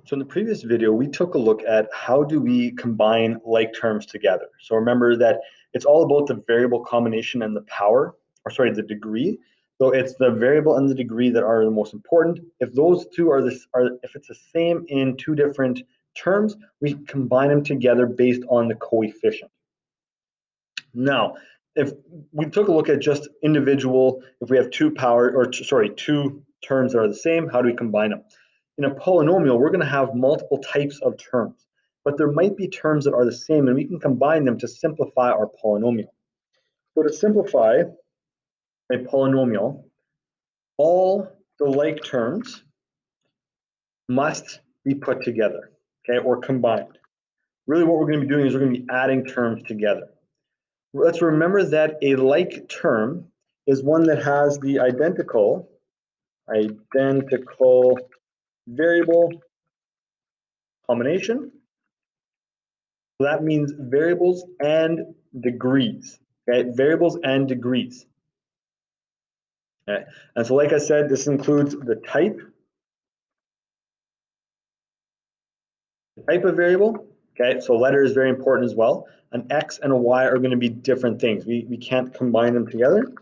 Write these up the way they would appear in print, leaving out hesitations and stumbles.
So in the previous video, we took a look at how do we combine like terms together. So remember that it's all about the variable combination and the power, or sorry, the degree. So it's the variable and the degree that are the most important. If those two are if it's the same in two different terms, we combine them together based on the coefficient. Now, if we took a look at just individual, if we have two terms that are the same, how do we combine them? In a polynomial, we're going to have multiple types of terms, but there might be terms that are the same, and we can combine them to simplify our polynomial. So to simplify a polynomial, all the like terms must be put together, okay, or combined. Really what we're going to be doing is we're going to be adding terms together. Let's remember that a like term is one that has the identical variable combination. So that means variables and degrees, okay? Variables and degrees. Okay. And so like I said, this includes the type of variable, okay? So letter is very important as well. An X and a Y are going to be different things. We can't combine them together.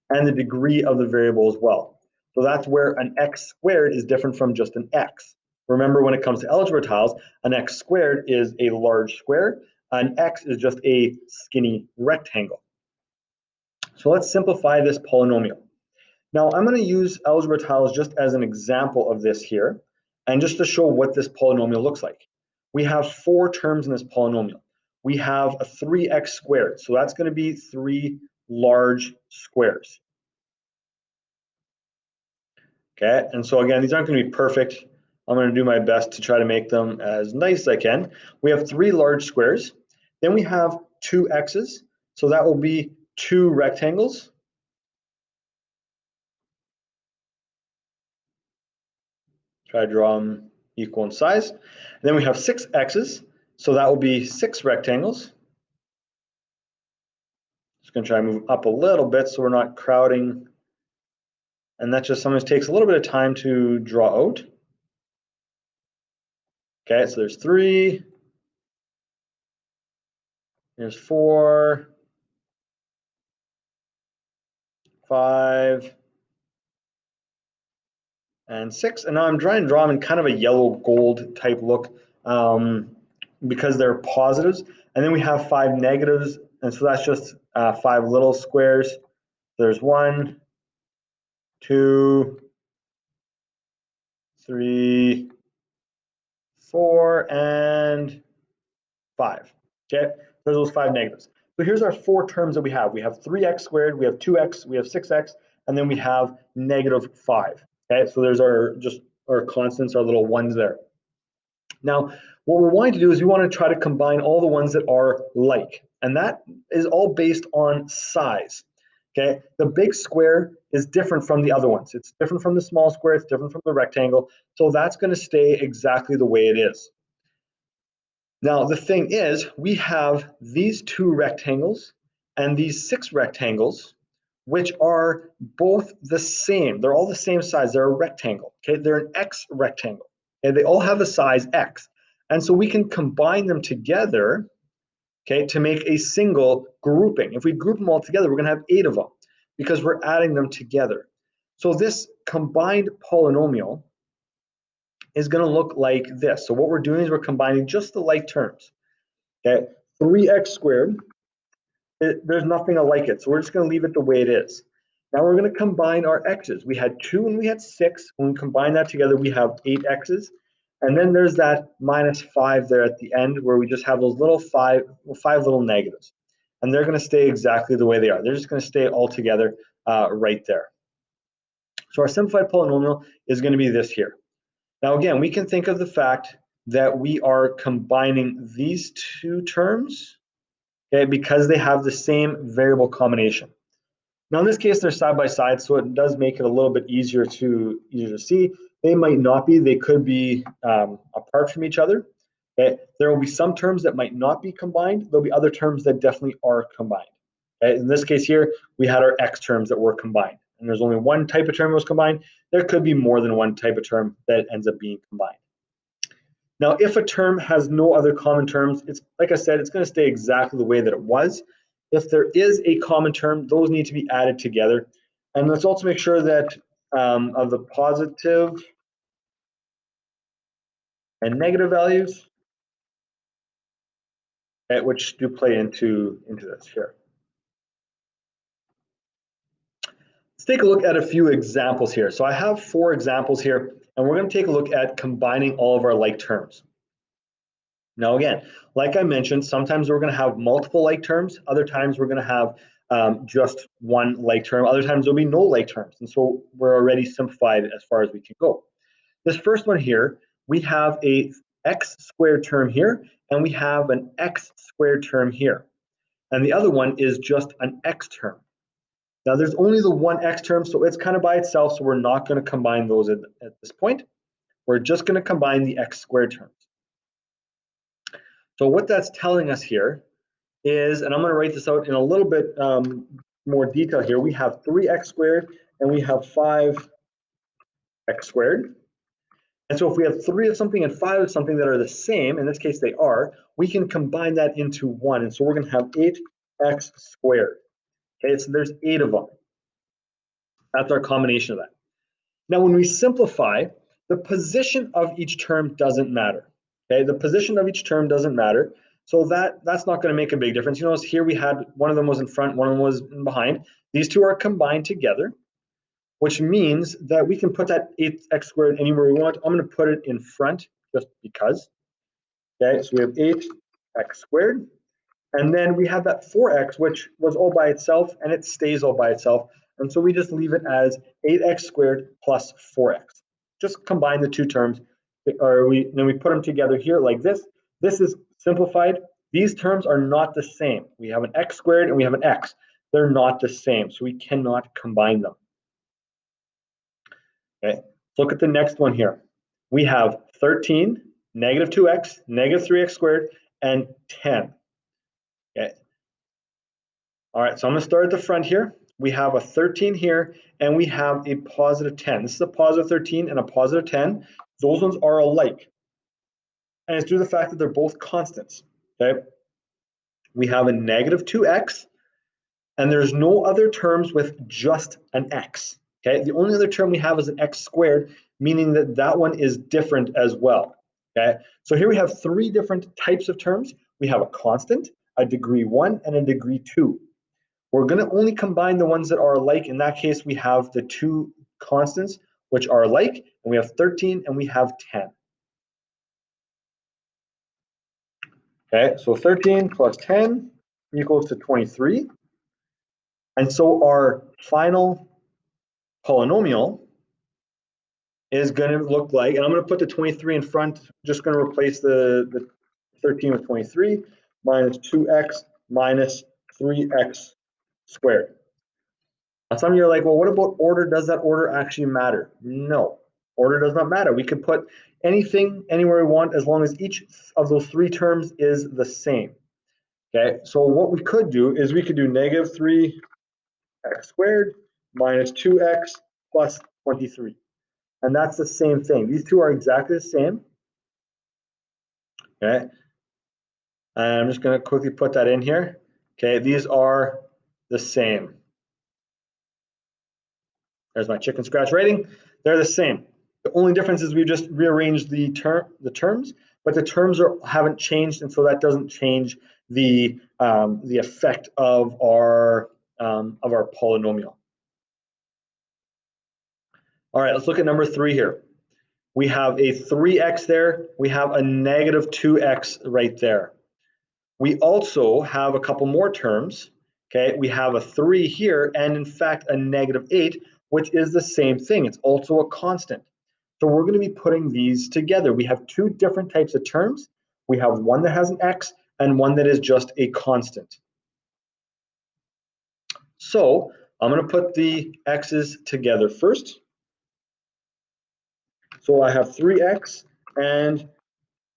And the degree of the variable as well. So that's where an X squared is different from just an X. Remember, when it comes to algebra tiles, an X squared is a large square. An X is just a skinny rectangle. So let's simplify this polynomial. Now I'm going to use algebra tiles just as an example of this here, and just to show what this polynomial looks like. We have four terms in this polynomial. We have a 3x squared, so that's going to be 3 large squares. Okay, and so again, these aren't going to be perfect. I'm going to do my best to try to make them as nice as I can. We have 3 large squares. Then we have 2 x's, so that will be 2 rectangles. Try to draw them equal in size. And then we have 6 x's, so that will be 6 rectangles. Just going to try to move up a little bit so we're not crowding. And that just sometimes takes a little bit of time to draw out. Okay, so there's 3. There's 4. 5. And 6, and now I'm trying to draw them in kind of a yellow gold type look because they're positives. And then we have 5 negatives, and so that's just 5 little squares. There's 1, 2, 3, 4, and 5. Okay, there's those 5 negatives. So here's our 4 terms that we have. We have 3x squared, we have 2x, we have 6x, and then we have negative 5. Okay, so there's our constants, our little ones there. Now, what we're wanting to do is we want to try to combine all the ones that are like, and that is all based on size. Okay, the big square is different from the other ones. It's different from the small square, it's different from the rectangle, so that's going to stay exactly the way it is. Now, the thing is, we have these 2 rectangles and these 6 rectangles, which are both the same. They're all the same size. They're a rectangle. Okay, they're an X rectangle. Okay, they all have a size X. And so we can combine them together, okay, to make a single grouping. If we group them all together, we're going to have 8 of them because we're adding them together. So this combined polynomial is going to look like this. So what we're doing is we're combining just the like terms. Okay, 3x squared, there's nothing like it, so we're just going to leave it the way it is. Now we're going to combine our x's. We had 2 and we had 6. When we combine that together, we have 8 x's. And then there's that minus 5 there at the end where we just have those little 5 little negatives. And they're going to stay exactly the way they are. They're just going to stay all together right there. So our simplified polynomial is going to be this here. Now again, we can think of the fact that we are combining these 2 terms, okay, because they have the same variable combination. Now in this case, they're side by side, so it does make it a little bit easier to see. They might not be, they could be apart from each other. Okay? There will be some terms that might not be combined. There'll be other terms that definitely are combined. Okay? In this case here, we had our X terms that were combined, and there's only one type of term that was combined. There could be more than one type of term that ends up being combined. Now, if a term has no other common terms, it's like I said, it's going to stay exactly the way that it was. If there is a common term, those need to be added together. And let's also make sure that of the positive and negative values, which do play into this here. Let's take a look at a few examples here. So I have 4 examples here, and we're going to take a look at combining all of our like terms. Now, again, like I mentioned, sometimes we're going to have multiple like terms. Other times we're going to have just one like term. Other times there'll be no like terms. And so we're already simplified as far as we can go. This first one here, we have a x squared term here, and we have an x squared term here. And the other one is just an x term. Now there's only the one x term, so it's kind of by itself, so we're not going to combine those at this point. We're just going to combine the x squared terms. So what that's telling us here is, and I'm going to write this out in a little bit more detail here, we have 3x squared and we have 5x squared. And so if we have 3 of something and 5 of something that are the same, in this case they are, we can combine that into 1. And so we're going to have 8x squared. Okay, so there's 8 of them. That's our combination of that. Now, when we simplify, the position of each term doesn't matter. Okay, the position of each term doesn't matter. So that's not going to make a big difference. You notice here we had one of them was in front, one of them was behind. These two are combined together, which means that we can put that 8x squared anywhere we want. I'm going to put it in front just because. Okay, so we have 8x squared. And then we have that 4x, which was all by itself, and it stays all by itself. And so we just leave it as 8x squared plus 4x. Just combine the two terms, or then we put them together here like this. This is simplified. These terms are not the same. We have an x squared and we have an x. They're not the same, so we cannot combine them. Okay, let's look at the next one here. We have 13, negative 2x, negative 3x squared, and 10. Okay. All right, so I'm going to start at the front here. We have a 13 here, and we have a positive 10. This is a positive 13 and a positive 10. Those ones are alike. And it's due to the fact that they're both constants. Okay. We have a negative 2x, and there's no other terms with just an x. Okay. The only other term we have is an x squared, meaning that that one is different as well. Okay. So here we have 3 different types of terms. We have a constant, a degree 1, and a degree 2. We're going to only combine the ones that are alike. In that case, we have the 2 constants, which are alike, and we have 13 and we have 10. Okay, so 13 plus 10 equals to 23. And so our final polynomial is going to look like, and I'm going to put the 23 in front, just going to replace the 13 with 23, minus 2x minus 3x squared. Now, some of you are like, well, what about order? Does that order actually matter? No, order does not matter. We could put anything anywhere we want as long as each of those 3 terms is the same. Okay, so what we could do is we could do negative 3x squared minus 2x plus 23. And that's the same thing. These two are exactly the same. Okay, and I'm just going to quickly put that in here. Okay, these are the same. There's my chicken scratch rating. They're the same. The only difference is we just rearranged the terms, but the terms haven't changed, and so that doesn't change the effect of our polynomial. All right, let's look at number 3 here. We have a 3x there. We have a negative 2x right there. We also have a couple more terms. Okay, we have a 3 here, and in fact a negative 8, which is the same thing. It's also a constant. So we're going to be putting these together. We have 2 different types of terms. We have one that has an x and one that is just a constant. So I'm going to put the x's together first. So I have 3x and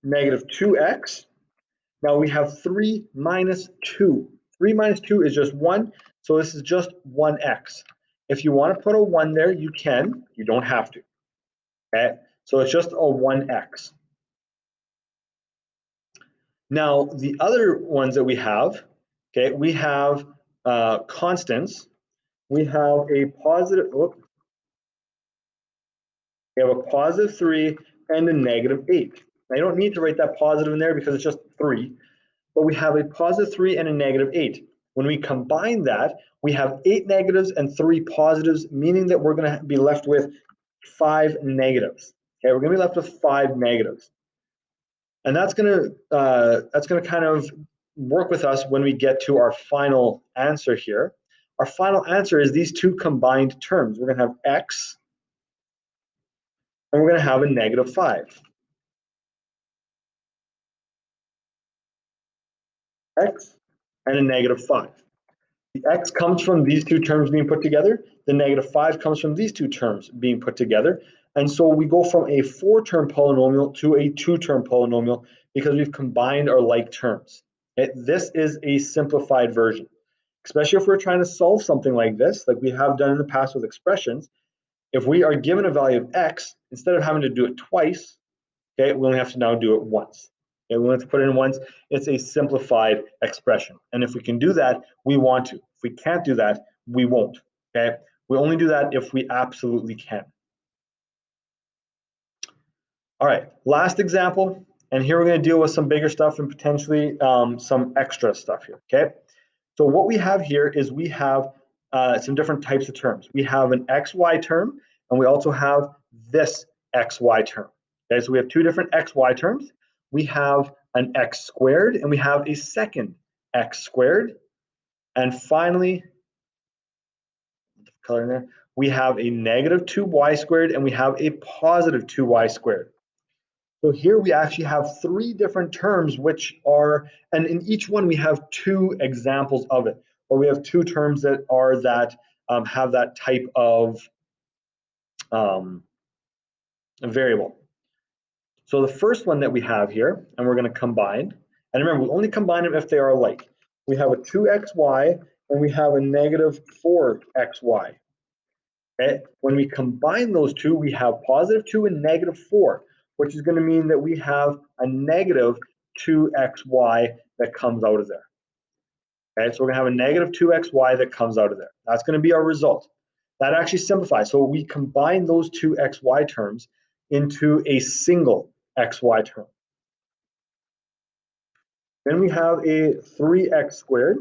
negative 2x. Now we have 3 minus 2. 3 minus 2 is just 1, so this is just 1x. If you want to put a 1 there, you can. You don't have to. Okay, so it's just a 1x. Now, the other ones that we have, okay, we have constants. We have a positive, we have a positive 3 and a negative 8. I don't need to write that positive in there because it's just 3, but we have a positive 3 and a negative 8. When we combine that, we have 8 negatives and 3 positives, meaning that we're going to be left with 5 negatives. Okay, we're going to be left with 5 negatives. And that's going to kind of work with us when we get to our final answer here. Our final answer is these two combined terms. We're going to have x, and we're going to have a negative 5. X and a negative 5. The x comes from these two terms being put together. The negative 5 comes from these two terms being put together. And so we go from a 4-term polynomial to a 2-term polynomial because we've combined our like terms. This is a simplified version, especially if we're trying to solve something like this, like we have done in the past with expressions. If we are given a value of x, instead of having to do it twice, okay, we only have to now do it once. Okay, we only have to put it in once. It's a simplified expression. And if we can do that, we want to. If we can't do that, we won't. Okay, we only do that if we absolutely can. All right, last example. And here we're going to deal with some bigger stuff and potentially some extra stuff here. Okay, so what we have here is we have some different types of terms. We have an xy term, and we also have this xy term. Okay, so we have two different xy terms. We have an x squared, and we have a second x squared. And finally, color in there, we have a negative 2y squared, and we have a positive 2y squared. So here we actually have 3 different terms, which are, and in each one we have 2 examples of it, or we have 2 terms that are that have that type of variable. So the first one that we have here, and we're going to combine, and remember, we only combine them if they are alike. We have a 2xy, and we have a negative 4xy. Okay? When we combine those two, we have positive 2 and negative 4, which is going to mean that we have a negative 2xy that comes out of there. Okay, so we're going to have a negative 2xy that comes out of there. That's going to be our result. That actually simplifies. So we combine those two xy terms into a single xy term. Then we have a 3x squared,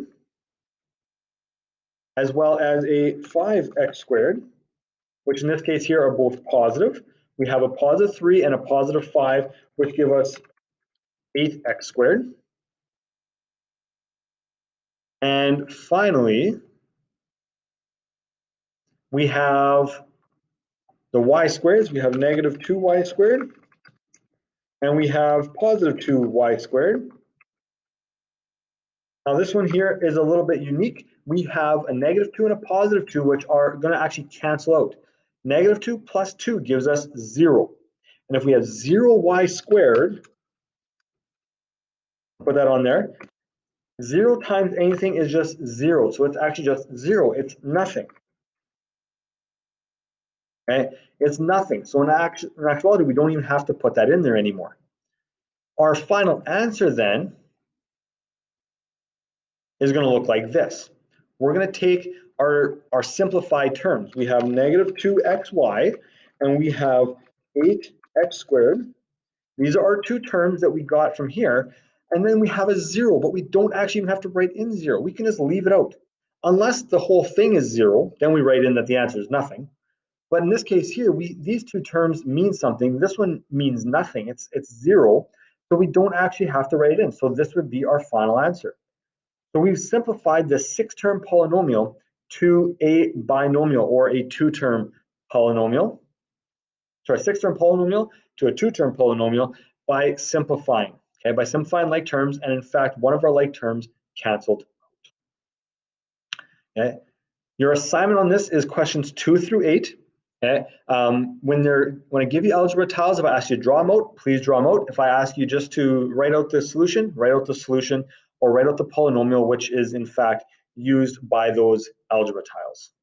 as well as a 5x squared, which in this case here are both positive. We have a positive 3 and a positive 5, which give us 8x squared. And finally, we have the y squareds. We have negative 2y squared, and we have positive 2y squared. Now this one here is a little bit unique. We have a negative 2 and a positive 2, which are going to actually cancel out. Negative 2 plus 2 gives us 0. And if we have 0y squared, put that on there, 0 times anything is just 0. So it's actually just 0. It's nothing. Okay? It's nothing. So in actuality, we don't even have to put that in there anymore. Our final answer then is going to look like this. We're going to take our simplified terms. We have negative 2xy, and we have 8x squared. These are our 2 terms that we got from here. And then we have a 0, but we don't actually even have to write in 0. We can just leave it out. Unless the whole thing is 0, then we write in that the answer is nothing. But in this case here, these 2 terms mean something. This one means nothing. It's 0, so we don't actually have to write it in. So this would be our final answer. So we've simplified this 6-term polynomial to a binomial or a 2-term polynomial. Sorry, 6-term polynomial to a 2-term polynomial by simplifying. Okay, by simplifying like terms, and in fact, one of our like terms canceled out. Okay, your assignment on this is questions 2 through 8. Okay, when I give you algebra tiles, if I ask you to draw them out, please draw them out. If I ask you just to write out the solution, or write out the polynomial, which is in fact used by those algebra tiles.